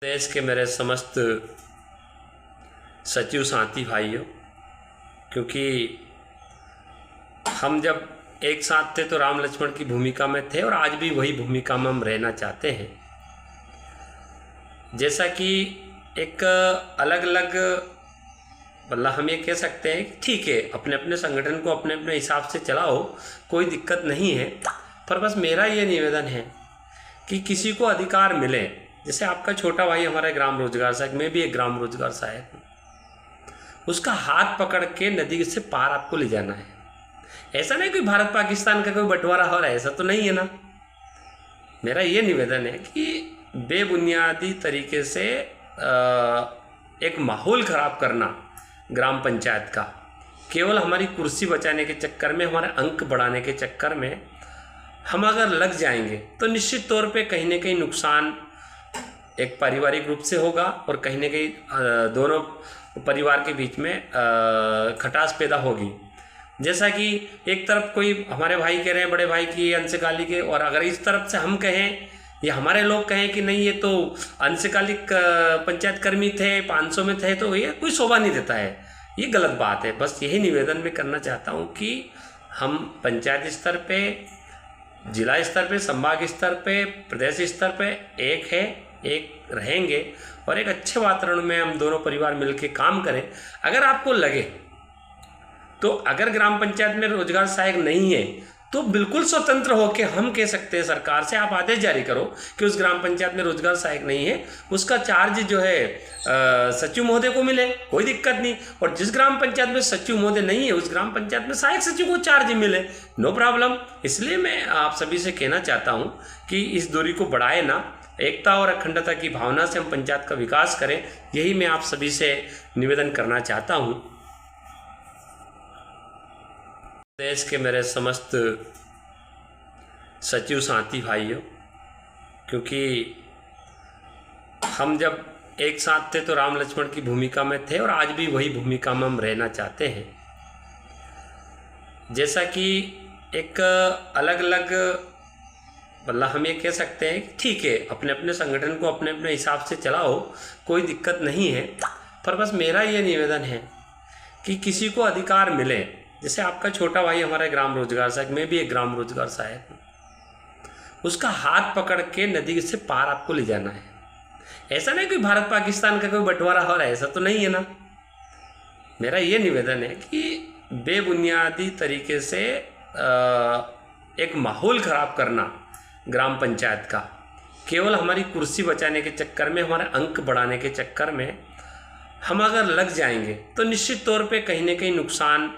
देश के मेरे समस्त सचिव साथी भाइयों, क्योंकि हम जब एक साथ थे तो राम लक्ष्मण की भूमिका में थे और आज भी वही भूमिका में हम रहना चाहते हैं। जैसा कि एक अलग अलग मतलब हम ये कह सकते हैं कि ठीक है, अपने अपने संगठन को अपने अपने हिसाब से चलाओ, कोई दिक्कत नहीं है। पर बस मेरा ये निवेदन है कि किसी को अधिकार मिले। जैसे आपका छोटा भाई हमारा ग्राम रोजगार सहायक, मैं भी एक ग्राम रोजगार सहायक हूँ, उसका हाथ पकड़ के नदी से पार आपको ले जाना है। ऐसा नहीं कोई भारत पाकिस्तान का कोई बंटवारा हो रहा है, ऐसा तो नहीं है ना। मेरा ये निवेदन है कि बेबुनियादी तरीके से एक माहौल ख़राब करना ग्राम पंचायत का, केवल हमारी कुर्सी बचाने के चक्कर में, हमारे अंक बढ़ाने के चक्कर में हम अगर लग जाएंगे तो निश्चित तौर पे कहीं ना कहीं नुकसान एक पारिवारिक रूप से होगा और कहीं ना कहीं दोनों परिवार के बीच में खटास पैदा होगी। जैसा कि एक तरफ कोई हमारे भाई कह रहे हैं, बड़े भाई की अंशकालिक के, और अगर इस तरफ से हम कहें या हमारे लोग कहें कि नहीं ये तो अंशकालिक पंचायत कर्मी थे, 500 में थे, तो ये कोई शोभा नहीं देता है, ये गलत बात है। बस यही निवेदन मैं करना चाहता हूँ कि हम पंचायत स्तर पे, जिला स्तर पे, संभाग स्तर पे, प्रदेश स्तर पे एक है, एक रहेंगे और एक अच्छे वातावरण में हम दोनों परिवार मिलकर काम करें। अगर आपको लगे तो अगर ग्राम पंचायत में रोजगार सहायक नहीं है तो बिल्कुल स्वतंत्र होकर हम कह सकते हैं सरकार से, आप आदेश जारी करो कि उस ग्राम पंचायत में रोजगार सहायक नहीं है, उसका चार्ज जो है सचिव महोदय को मिले, कोई दिक्कत नहीं। और जिस ग्राम पंचायत में सचिव महोदय नहीं है उस ग्राम पंचायत में सहायक सचिव को चार्ज मिले, नो प्रॉब्लम। इसलिए मैं आप सभी से कहना चाहता हूँ कि इस दूरी को बढ़ाए ना, एकता और अखंडता की भावना से हम पंचायत का विकास करें, यही मैं आप सभी से निवेदन करना चाहता हूँ। देश के मेरे समस्त सचिव साथी भाइयों, क्योंकि हम जब एक साथ थे तो राम लक्ष्मण की भूमिका में थे और आज भी वही भूमिका में हम रहना चाहते हैं। जैसा कि एक अलग अलग मतलब हम ये कह सकते हैं कि ठीक है, अपने अपने संगठन को अपने अपने हिसाब से चलाओ, कोई दिक्कत नहीं है। पर बस मेरा ये निवेदन है कि किसी को अधिकार मिले। जैसे आपका छोटा भाई हमारा ग्राम रोजगार सहायक, मैं भी एक ग्राम रोजगार सहायक हूँ, उसका हाथ पकड़ के नदी से पार आपको ले जाना है। ऐसा नहीं कोई भारत पाकिस्तान का कोई बंटवारा हो रहा है, ऐसा तो नहीं है ना। मेरा ये निवेदन है कि बेबुनियादी तरीके से एक माहौल ख़राब करना ग्राम पंचायत का, केवल हमारी कुर्सी बचाने के चक्कर में, हमारे अंक बढ़ाने के चक्कर में हम अगर लग जाएंगे तो निश्चित तौर पे कहीं ना कहीं नुकसान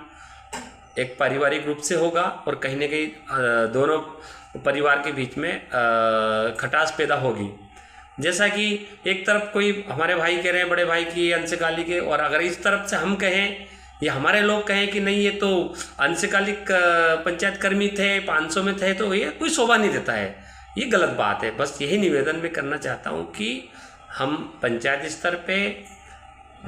एक पारिवारिक रूप से होगा और कहीं ना कहीं दोनों परिवार के बीच में खटास पैदा होगी। जैसा कि एक तरफ कोई हमारे भाई कह रहे हैं, बड़े भाई की अंशकालिक के, और अगर इस तरफ से हम कहें या हमारे लोग कहें कि नहीं ये तो अंशकालिक पंचायत कर्मी थे, 500 में थे, तो ये कोई शोभा नहीं देता है, ये गलत बात है। बस यही निवेदन मैं करना चाहता हूँ कि हम पंचायत स्तर पे,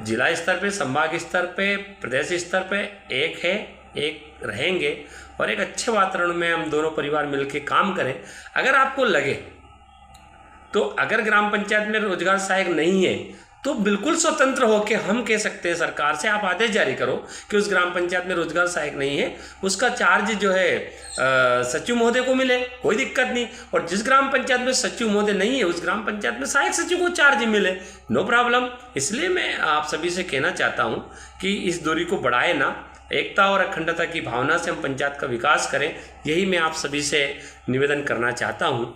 जिला स्तर पे, संभाग स्तर पे, प्रदेश स्तर पे एक है, एक रहेंगे और एक अच्छे वातावरण में हम दोनों परिवार मिलकर काम करें। अगर आपको लगे तो अगर ग्राम पंचायत में रोजगार सहायक नहीं है तो बिल्कुल स्वतंत्र होकर हम कह सकते हैं सरकार से, आप आदेश जारी करो कि उस ग्राम पंचायत में रोजगार सहायक नहीं है, उसका चार्ज जो है सचिव महोदय को मिले, कोई दिक्कत नहीं। और जिस ग्राम पंचायत में सचिव महोदय नहीं है उस ग्राम पंचायत में सहायक सचिव को चार्ज मिले, नो प्रॉब्लम। इसलिए मैं आप सभी से कहना चाहता हूँ कि इस दूरी को बढ़ाए ना, एकता और अखंडता की भावना से हम पंचायत का विकास करें, यही मैं आप सभी से निवेदन करना चाहता हूँ।